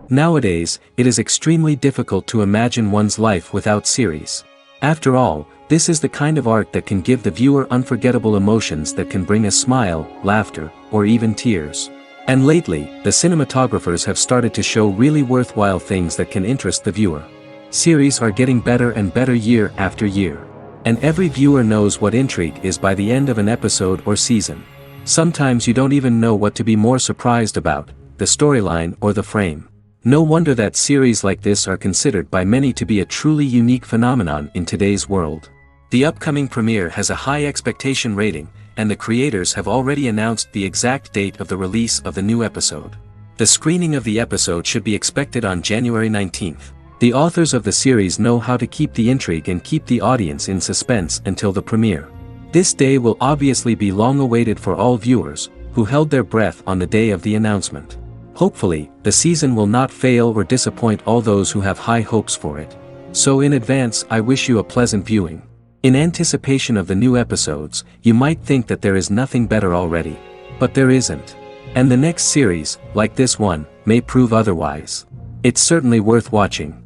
Nowadays, it is extremely difficult to imagine one's life without series. After all, this is the kind of art that can give the viewer unforgettable emotions that can bring a smile, laughter, or even tears. And lately, the cinematographers have started to show really worthwhile things that can interest the viewer. Series are getting better and better year after year. And every viewer knows what intrigue is by the end of an episode or season. Sometimes you don't even know what to be more surprised about, the storyline or the frame. No wonder that series like this are considered by many to be a truly unique phenomenon in today's world. The upcoming premiere has a high expectation rating, and the creators have already announced the exact date of the release of the new episode. The screening of the episode should be expected on January 19th. The authors of the series know how to keep the intrigue and keep the audience in suspense until the premiere. This day will obviously be long awaited for all viewers, who held their breath on the day of the announcement. Hopefully, the season will not fail or disappoint all those who have high hopes for it. So in advance, I wish you a pleasant viewing. In anticipation of the new episodes, you might think that there is nothing better already. But there isn't. And the next series, like this one, may prove otherwise. It's certainly worth watching.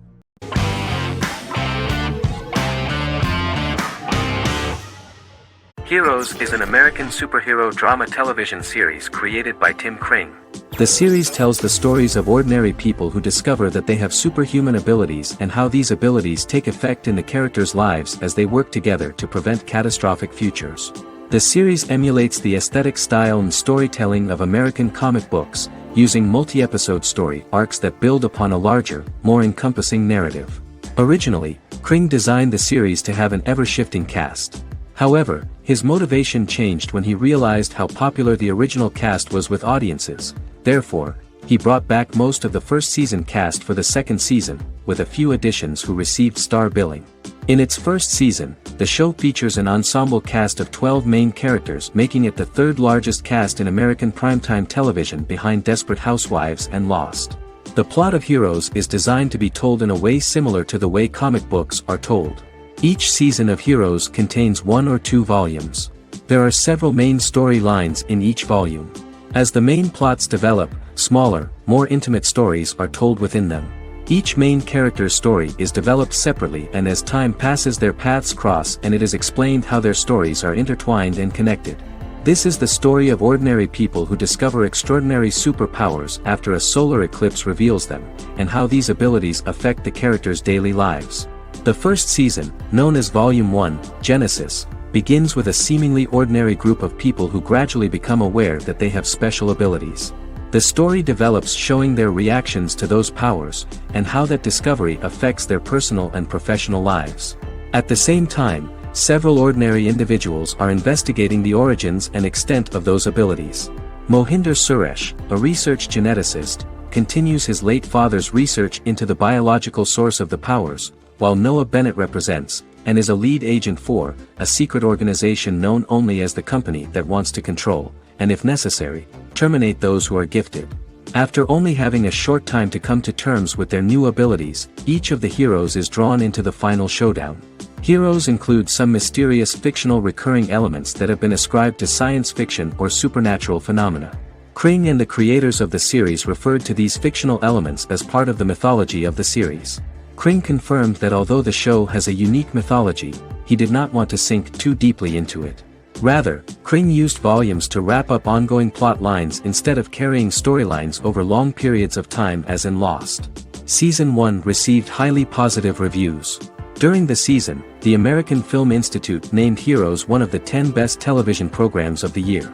Heroes is an American superhero drama television series created by Tim Kring. The series tells the stories of ordinary people who discover that they have superhuman abilities and how these abilities take effect in the characters' lives as they work together to prevent catastrophic futures. The series emulates the aesthetic style and storytelling of American comic books, using multi-episode story arcs that build upon a larger, more encompassing narrative. Originally, Kring designed the series to have an ever-shifting cast. However, his motivation changed when he realized how popular the original cast was with audiences. Therefore, he brought back most of the first season cast for the second season, with a few additions who received star billing. In its first season, the show features an ensemble cast of 12 main characters, making it the third largest cast in American primetime television behind Desperate Housewives and Lost. The plot of Heroes is designed to be told in a way similar to the way comic books are told. Each season of Heroes contains 1 or 2 volumes. There are several main storylines in each volume. As the main plots develop, smaller, more intimate stories are told within them. Each main character's story is developed separately, and as time passes their paths cross and it is explained how their stories are intertwined and connected. This is the story of ordinary people who discover extraordinary superpowers after a solar eclipse reveals them, and how these abilities affect the characters' daily lives. The first season, known as Volume 1, Genesis, begins with a seemingly ordinary group of people who gradually become aware that they have special abilities. The story develops showing their reactions to those powers, and how that discovery affects their personal and professional lives. At the same time, several ordinary individuals are investigating the origins and extent of those abilities. Mohinder Suresh, a research geneticist, continues his late father's research into the biological source of the powers, while Noah Bennett represents, and is a lead agent for, a secret organization known only as the Company that wants to control, and if necessary, terminate those who are gifted. After only having a short time to come to terms with their new abilities, each of the heroes is drawn into the final showdown. Heroes include some mysterious fictional recurring elements that have been ascribed to science fiction or supernatural phenomena. Kring and the creators of the series referred to these fictional elements as part of the mythology of the series. Kring confirmed that although the show has a unique mythology, he did not want to sink too deeply into it. Rather, Kring used volumes to wrap up ongoing plot lines instead of carrying storylines over long periods of time as in Lost. Season 1 received highly positive reviews. During the season, the American Film Institute named Heroes one of the 10 best television programs of the year.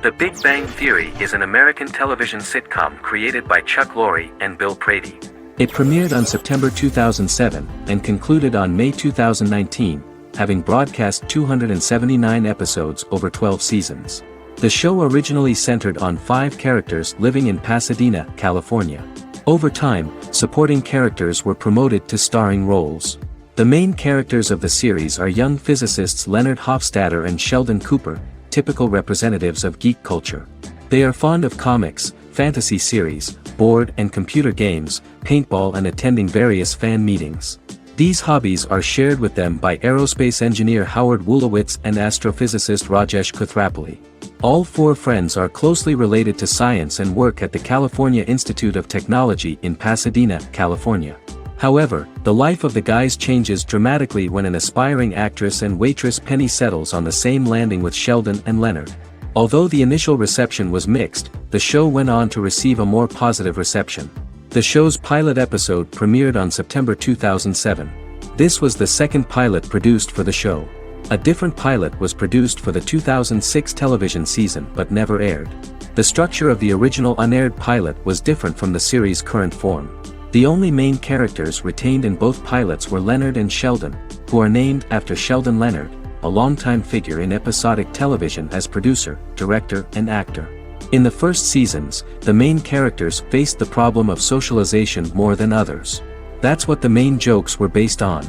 The Big Bang Theory is an American television sitcom created by Chuck Lorre and Bill Prady. It premiered on September 2007 and concluded on May 2019, having broadcast 279 episodes over 12 seasons. The show originally centered on 5 characters living in Pasadena, California. Over time, supporting characters were promoted to starring roles. The main characters of the series are young physicists Leonard Hofstadter and Sheldon Cooper, typical representatives of geek culture. They are fond of comics, fantasy series, board and computer games, paintball and attending various fan meetings. These hobbies are shared with them by aerospace engineer Howard Wolowitz and astrophysicist Rajesh Kuthrapalli. All four friends are closely related to science and work at the California Institute of Technology in Pasadena, California. However, the life of the guys changes dramatically when an aspiring actress and waitress Penny settles on the same landing with Sheldon and Leonard. Although the initial reception was mixed, the show went on to receive a more positive reception. The show's pilot episode premiered on September 2007. This was the second pilot produced for the show. A different pilot was produced for the 2006 television season but never aired. The structure of the original unaired pilot was different from the series' current form. The only main characters retained in both pilots were Leonard and Sheldon, who are named after Sheldon Leonard, a longtime figure in episodic television as producer, director, and actor. In the first seasons, the main characters faced the problem of socialization more than others. That's what the main jokes were based on.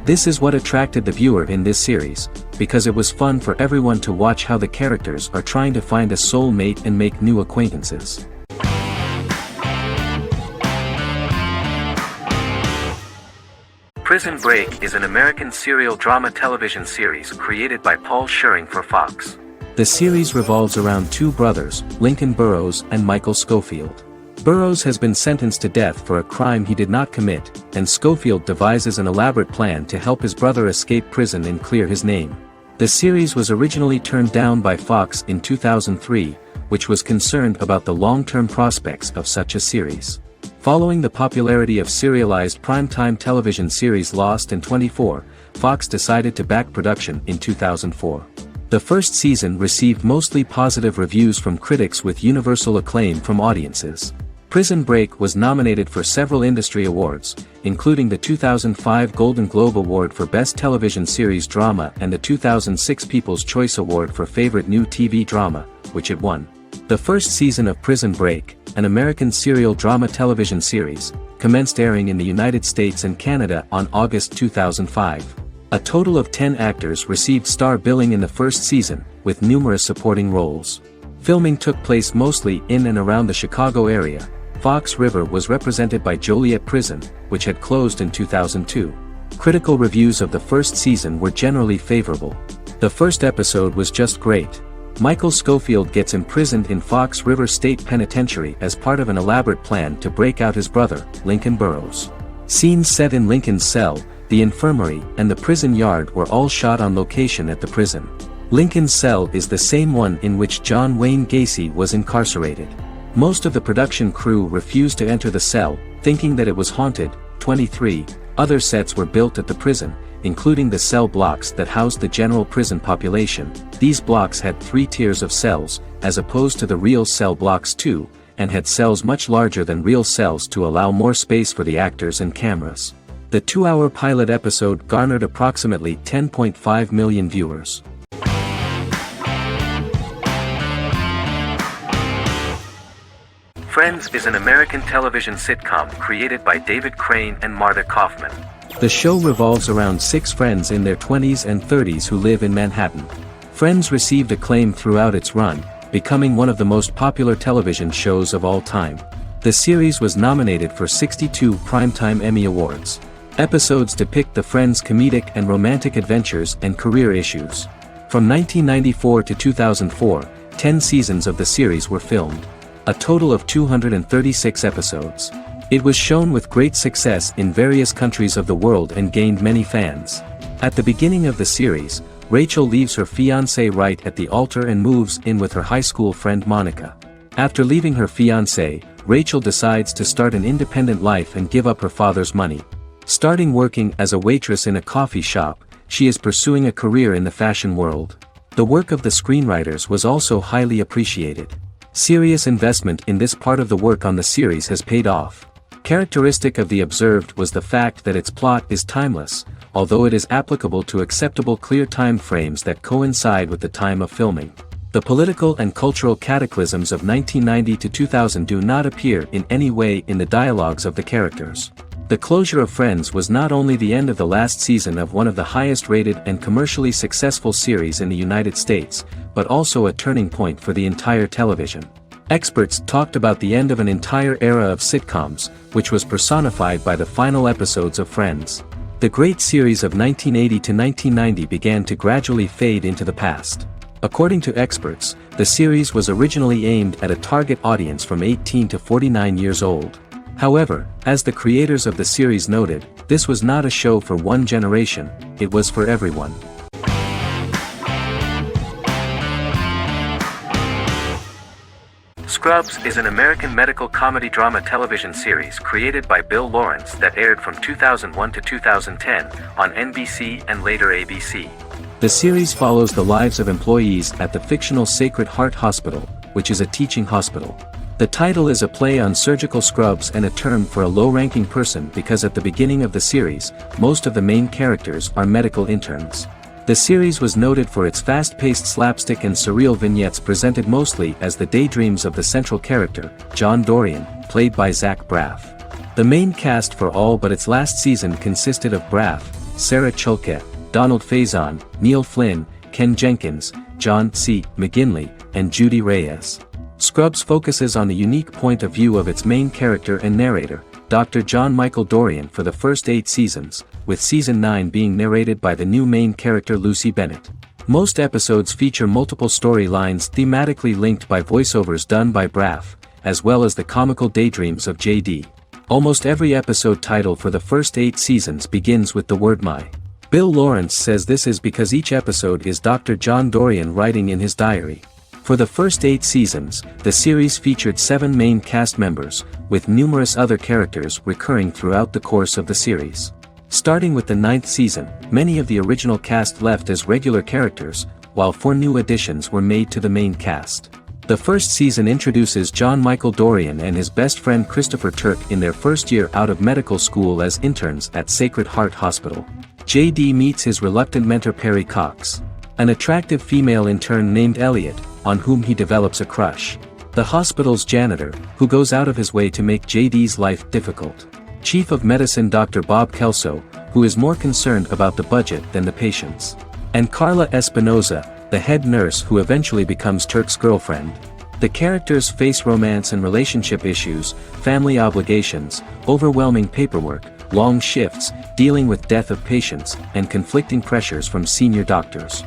This is what attracted the viewer in this series, because it was fun for everyone to watch how the characters are trying to find a soul mate and make new acquaintances. Prison Break is an American serial drama television series created by Paul Schering for Fox. The series revolves around two brothers, Lincoln Burrows and Michael Scofield. Burrows has been sentenced to death for a crime he did not commit, and Scofield devises an elaborate plan to help his brother escape prison and clear his name. The series was originally turned down by Fox in 2003, which was concerned about the long-term prospects of such a series. Following the popularity of serialized primetime television series Lost and 24, Fox decided to back production in 2004. The first season received mostly positive reviews from critics with universal acclaim from audiences. Prison Break was nominated for several industry awards, including the 2005 Golden Globe Award for Best Television Series Drama and the 2006 People's Choice Award for Favorite New TV Drama, which it won. The first season of Prison Break, an American serial drama television series, commenced airing in the United States and Canada on August 2005. A total of 10 actors received star billing in the first season, with numerous supporting roles. Filming took place mostly in and around the Chicago area. Fox River was represented by Joliet Prison, which had closed in 2002. Critical reviews of the first season were generally favorable. The first episode was just great. Michael Scofield gets imprisoned in Fox River State Penitentiary as part of an elaborate plan to break out his brother, Lincoln Burrows. Scenes set in Lincoln's cell, the infirmary, and the prison yard were all shot on location at the prison. Lincoln's cell is the same one in which John Wayne Gacy was incarcerated. Most of the production crew refused to enter the cell, thinking that it was haunted. 23 other sets were built at the prison, including the cell blocks that housed the general prison population. These blocks had 3 tiers of cells, as opposed to the real cell blocks 2, and had cells much larger than real cells to allow more space for the actors and cameras. The 2-hour pilot episode garnered approximately 10.5 million viewers. Friends is an American television sitcom created by David Crane and Marta Kaufman. The show revolves around 6 friends in their 20s and 30s who live in Manhattan. Friends received acclaim throughout its run, becoming one of the most popular television shows of all time. The series was nominated for 62 Primetime Emmy Awards. Episodes depict the friends' comedic and romantic adventures and career issues. From 1994 to 2004, 10 seasons of the series were filmed. A total of 236 episodes. It was shown with great success in various countries of the world and gained many fans. At the beginning of the series, Rachel leaves her fiancé right at the altar and moves in with her high school friend Monica. After leaving her fiancé, Rachel decides to start an independent life and give up her father's money. Starting working as a waitress in a coffee shop, she is pursuing a career in the fashion world. The work of the screenwriters was also highly appreciated. Serious investment in this part of the work on the series has paid off. Characteristic of The Observed was the fact that its plot is timeless, although it is applicable to acceptable clear time frames that coincide with the time of filming. The political and cultural cataclysms of 1990 to 2000 do not appear in any way in the dialogues of the characters. The closure of Friends was not only the end of the last season of one of the highest-rated and commercially successful series in the United States, but also a turning point for the entire television. Experts talked about the end of an entire era of sitcoms, which was personified by the final episodes of Friends. The great series of 1980 to 1990 began to gradually fade into the past. According to experts, the series was originally aimed at a target audience from 18 to 49 years old. However, as the creators of the series noted, this was not a show for one generation, it was for everyone. Scrubs is an American medical comedy drama television series created by Bill Lawrence that aired from 2001 to 2010 on NBC and later ABC. The series follows the lives of employees at the fictional Sacred Heart Hospital, which is a teaching hospital. The title is a play on surgical scrubs and a term for a low-ranking person because at the beginning of the series, most of the main characters are medical interns. The series was noted for its fast-paced slapstick and surreal vignettes presented mostly as the daydreams of the central character, John Dorian, played by Zach Braff. The main cast for all but its last season consisted of Braff, Sarah Chalke, Donald Faison, Neil Flynn, Ken Jenkins, John C. McGinley, and Judy Reyes. Scrubs focuses on the unique point of view of its main character and narrator, Dr. John Michael Dorian for the first 8 seasons, with season 9 being narrated by the new main character Lucy Bennett. Most episodes feature multiple storylines thematically linked by voiceovers done by Braff, as well as the comical daydreams of JD. Almost every episode title for the first 8 seasons begins with the word my. Bill Lawrence says this is because each episode is Dr. John Dorian writing in his diary. For the first 8 seasons, the series featured 7 main cast members, with numerous other characters recurring throughout the course of the series. Starting with the 9th season, many of the original cast left as regular characters, while 4 new additions were made to the main cast. The first season introduces John Michael Dorian and his best friend Christopher Turk in their first year out of medical school as interns at Sacred Heart Hospital. JD meets his reluctant mentor Perry Cox, an attractive female intern named Elliot, on whom he develops a crush. The hospital's janitor, who goes out of his way to make JD's life difficult. Chief of Medicine Dr. Bob Kelso, who is more concerned about the budget than the patients. And Carla Espinoza, the head nurse who eventually becomes Turk's girlfriend. The characters face romance and relationship issues, family obligations, overwhelming paperwork, long shifts, dealing with death of patients, and conflicting pressures from senior doctors.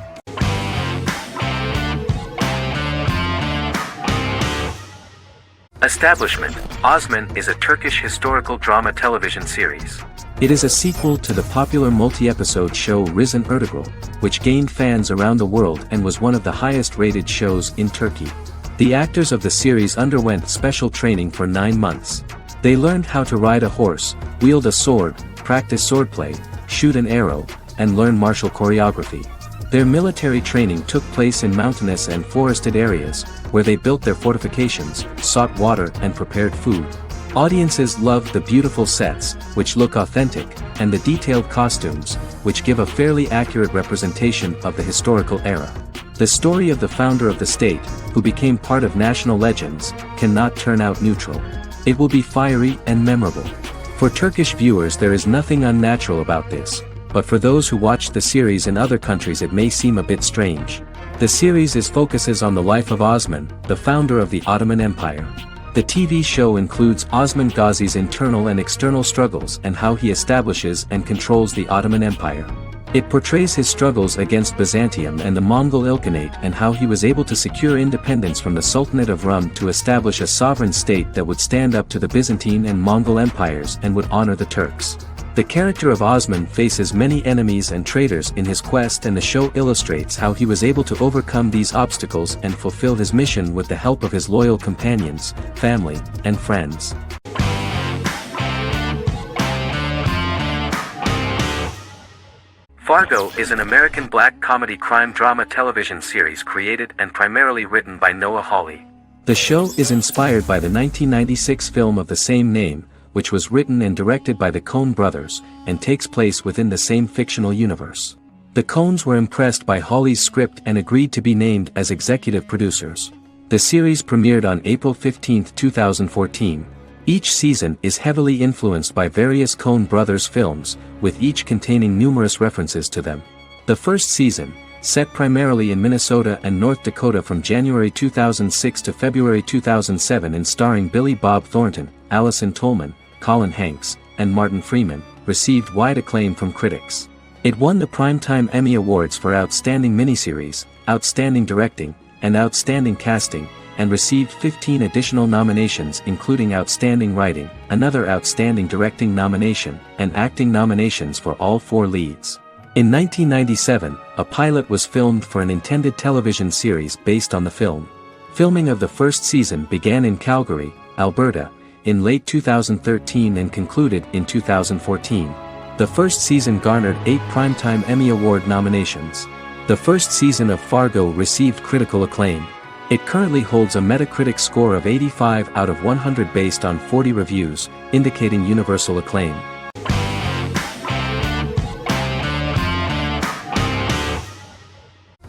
Establishment: Osman is a Turkish historical drama television series. It is a sequel to the popular multi-episode show Risen Ertugrul, which gained fans around the world and was one of the highest-rated shows in Turkey. The actors of the series underwent special training for 9 months. They learned how to ride a horse, wield a sword, practice swordplay, shoot an arrow, and learn martial choreography. Their military training took place in mountainous and forested areas, where they built their fortifications, sought water and prepared food. Audiences loved the beautiful sets, which look authentic, and the detailed costumes, which give a fairly accurate representation of the historical era. The story of the founder of the state, who became part of national legends, cannot turn out neutral. It will be fiery and memorable. For Turkish viewers there is nothing unnatural about this, but for those who watched the series in other countries it may seem a bit strange. The series focuses on the life of Osman, the founder of the Ottoman Empire. The TV show includes Osman Ghazi's internal and external struggles and how he establishes and controls the Ottoman Empire. It portrays his struggles against Byzantium and the Mongol Ilkhanate and how he was able to secure independence from the Sultanate of Rum to establish a sovereign state that would stand up to the Byzantine and Mongol empires and would honor the Turks. The character of Osman faces many enemies and traitors in his quest, and the show illustrates how he was able to overcome these obstacles and fulfill his mission with the help of his loyal companions, family, and friends. Fargo is an American black comedy crime drama television series created and primarily written by Noah Hawley. The show is inspired by the 1996 film of the same name, which was written and directed by the Coen brothers, and takes place within the same fictional universe. The Coens were impressed by Hawley's script and agreed to be named as executive producers. The series premiered on April 15, 2014. Each season is heavily influenced by various Coen brothers films, with each containing numerous references to them. The first season, set primarily in Minnesota and North Dakota from January 2006 to February 2007 and starring Billy Bob Thornton, Allison Tolman, Colin Hanks, and Martin Freeman, received wide acclaim from critics. It won the Primetime Emmy Awards for Outstanding Miniseries, Outstanding Directing, and Outstanding Casting, and received 15 additional nominations including Outstanding Writing, another Outstanding Directing nomination, and acting nominations for all 4 leads. In 1997, a pilot was filmed for an intended television series based on the film. Filming of the first season began in Calgary, Alberta, in late 2013 and concluded in 2014. The first season garnered 8 Primetime Emmy Award nominations. The first season of Fargo received critical acclaim. It currently holds a Metacritic score of 85 out of 100 based on 40 reviews, indicating universal acclaim.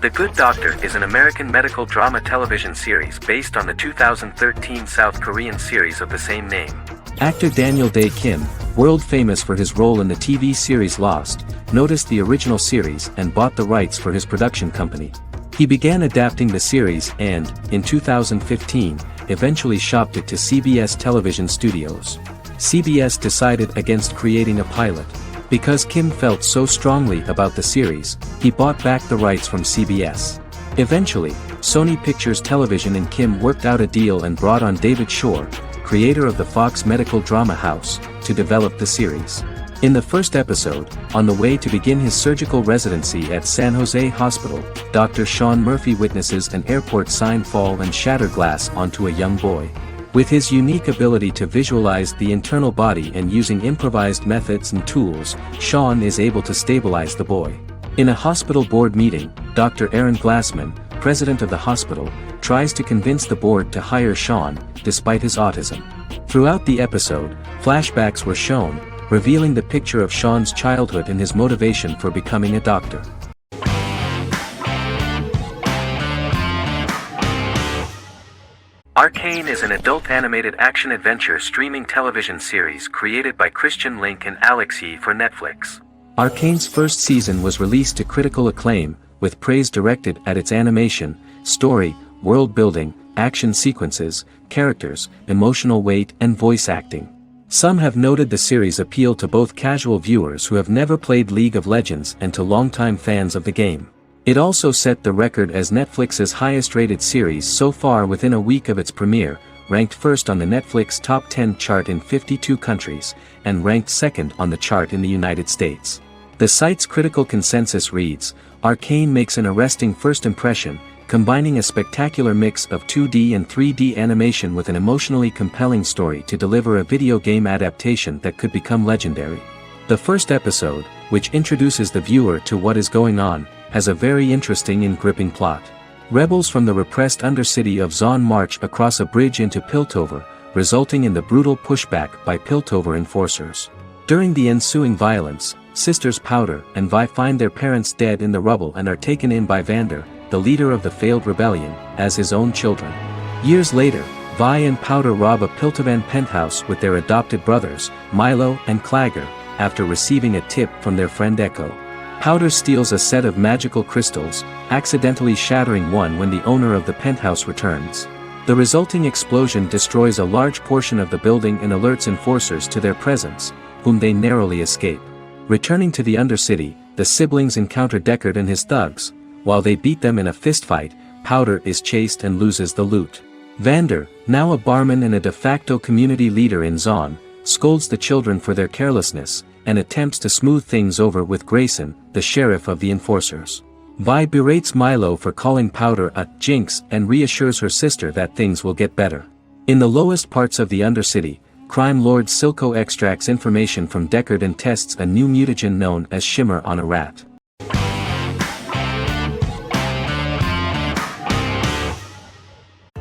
The Good Doctor is an American medical drama television series based on the 2013 South Korean series of the same name. Actor Daniel Dae Kim, world famous for his role in the TV series Lost, noticed the original series and bought the rights for his production company. He began adapting the series and, in 2015, eventually shopped it to CBS Television Studios. CBS decided against creating a pilot. Because Kim felt so strongly about the series, he bought back the rights from CBS. Eventually, Sony Pictures Television and Kim worked out a deal and brought on David Shore, creator of the Fox medical drama house, to develop the series. In the first episode, on the way to begin his surgical residency at San Jose Hospital, Dr. Sean Murphy witnesses an airport sign fall and shatter glass onto a young boy. With his unique ability to visualize the internal body and using improvised methods and tools, Sean is able to stabilize the boy. In a hospital board meeting, Dr. Aaron Glassman, president of the hospital, tries to convince the board to hire Sean, despite his autism. Throughout the episode, flashbacks were shown, revealing the picture of Sean's childhood and his motivation for becoming a doctor. Arcane is an adult animated action-adventure streaming television series created by Christian Link and Alex Yee for Netflix. Arcane's first season was released to critical acclaim, with praise directed at its animation, story, world building, action sequences, characters, emotional weight and voice acting. Some have noted the series appeal to both casual viewers who have never played League of Legends and to longtime fans of the game. It also set the record as Netflix's highest-rated series so far within a week of its premiere, ranked first on the Netflix Top 10 chart in 52 countries, and ranked second on the chart in the United States. The site's critical consensus reads, "Arcane makes an arresting first impression, combining a spectacular mix of 2D and 3D animation with an emotionally compelling story to deliver a video game adaptation that could become legendary." The first episode, which introduces the viewer to what is going on, has a very interesting and gripping plot. Rebels from the repressed undercity of Zon march across a bridge into Piltover, resulting in the brutal pushback by Piltover enforcers. During the ensuing violence, sisters Powder and Vi find their parents dead in the rubble and are taken in by Vander, the leader of the failed rebellion, as his own children. Years later, Vi and Powder rob a Piltovan penthouse with their adopted brothers, Milo and Clagger, after receiving a tip from their friend Echo. Powder steals a set of magical crystals, accidentally shattering one when the owner of the penthouse returns. The resulting explosion destroys a large portion of the building and alerts enforcers to their presence, whom they narrowly escape. Returning to the Undercity, the siblings encounter Deckard and his thugs. While they beat them in a fistfight, Powder is chased and loses the loot. Vander, now a barman and a de facto community leader in Zon, scolds the children for their carelessness, and attempts to smooth things over with Grayson, the sheriff of the enforcers. Vi berates Milo for calling Powder a jinx and reassures her sister that things will get better. In the lowest parts of the Undercity, crime lord Silco extracts information from Deckard and tests a new mutagen known as Shimmer on a rat.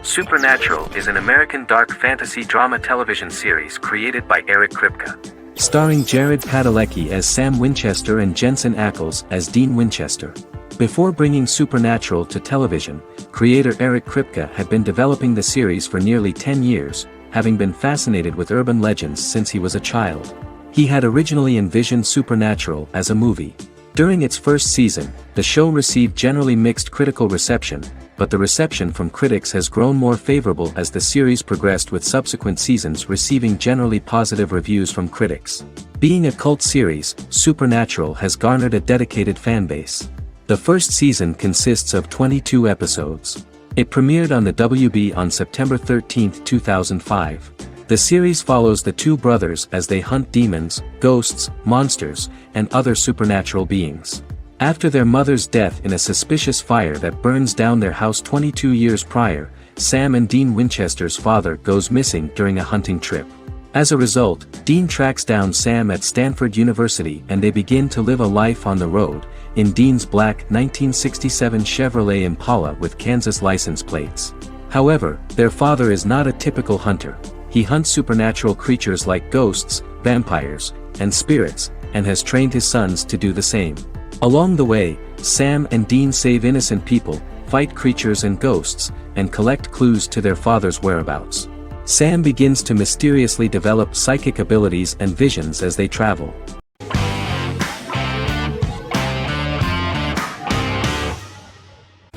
Supernatural is an American dark fantasy drama television series created by Eric Kripke. Starring Jared Padalecki as Sam Winchester and Jensen Ackles as Dean Winchester. Before bringing Supernatural to television, creator Eric Kripke had been developing the series for nearly 10 years, having been fascinated with urban legends since he was a child. He had originally envisioned Supernatural as a movie. During its first season, the show received generally mixed critical reception, but the reception from critics has grown more favorable as the series progressed, with subsequent seasons receiving generally positive reviews from critics. Being a cult series, Supernatural has garnered a dedicated fanbase. The first season consists of 22 episodes. It premiered on the WB on September 13, 2005. The series follows the two brothers as they hunt demons, ghosts, monsters, and other supernatural beings. After their mother's death in a suspicious fire that burns down their house 22 years prior, Sam and Dean Winchester's father goes missing during a hunting trip. As a result, Dean tracks down Sam at Stanford University and they begin to live a life on the road, in Dean's black 1967 Chevrolet Impala with Kansas license plates. However, their father is not a typical hunter. He hunts supernatural creatures like ghosts, vampires, and spirits, and has trained his sons to do the same. Along the way, Sam and Dean save innocent people, fight creatures and ghosts, and collect clues to their father's whereabouts. Sam begins to mysteriously develop psychic abilities and visions as they travel.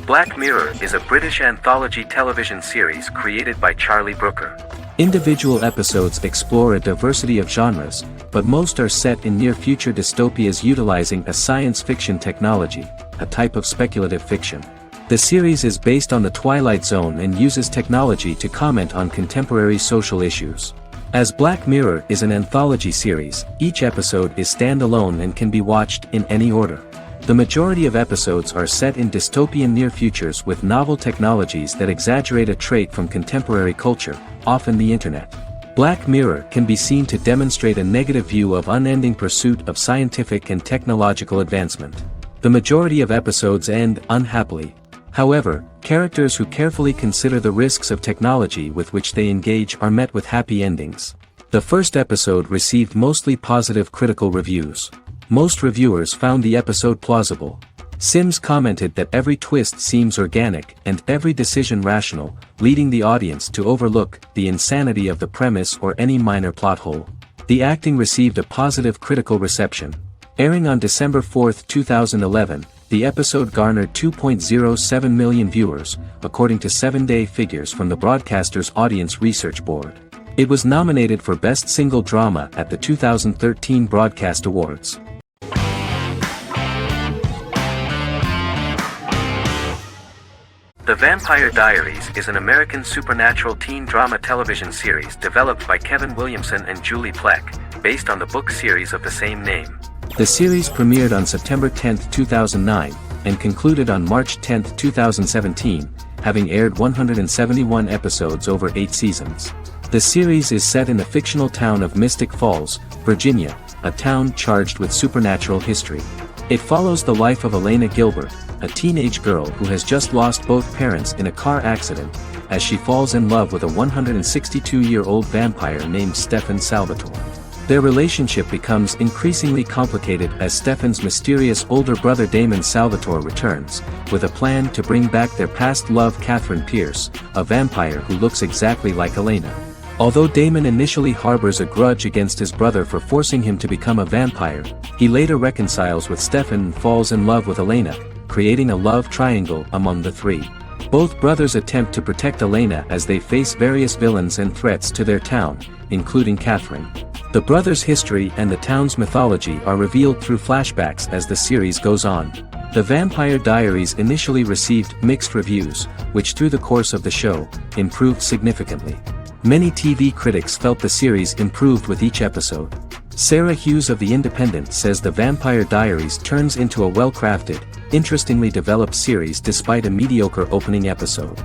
Black Mirror is a British anthology television series created by Charlie Brooker. Individual episodes explore a diversity of genres, but most are set in near-future dystopias utilizing a science fiction technology, a type of speculative fiction. The series is based on the Twilight Zone and uses technology to comment on contemporary social issues. As Black Mirror is an anthology series, each episode is standalone and can be watched in any order. The majority of episodes are set in dystopian near futures with novel technologies that exaggerate a trait from contemporary culture, often the internet. Black Mirror can be seen to demonstrate a negative view of unending pursuit of scientific and technological advancement. The majority of episodes end unhappily. However, characters who carefully consider the risks of technology with which they engage are met with happy endings. The first episode received mostly positive critical reviews. Most reviewers found the episode plausible. Sims commented that every twist seems organic and every decision rational, leading the audience to overlook the insanity of the premise or any minor plot hole. The acting received a positive critical reception. Airing on December 4, 2011, the episode garnered 2.07 million viewers, according to 7-day figures from the broadcaster's Audience Research Board. It was nominated for Best Single Drama at the 2013 Broadcast Awards. The Vampire Diaries is an American supernatural teen drama television series developed by Kevin Williamson and Julie Plec, based on the book series of the same name. The series premiered on September 10, 2009, and concluded on March 10, 2017, having aired 171 episodes over 8 seasons. The series is set in the fictional town of Mystic Falls, Virginia, a town charged with supernatural history. It follows the life of Elena Gilbert, a teenage girl who has just lost both parents in a car accident, as she falls in love with a 162-year-old vampire named Stefan Salvatore. Their relationship becomes increasingly complicated as Stefan's mysterious older brother Damon Salvatore returns, with a plan to bring back their past love Catherine Pierce, a vampire who looks exactly like Elena. Although Damon initially harbors a grudge against his brother for forcing him to become a vampire, he later reconciles with Stefan and falls in love with Elena, creating a love triangle among the three. Both brothers attempt to protect Elena as they face various villains and threats to their town, including Catherine. The brothers' history and the town's mythology are revealed through flashbacks as the series goes on. The Vampire Diaries initially received mixed reviews, which through the course of the show, improved significantly. Many TV critics felt the series improved with each episode. Sarah Hughes of The Independent says The Vampire Diaries turns into a well-crafted, interestingly developed series despite a mediocre opening episode.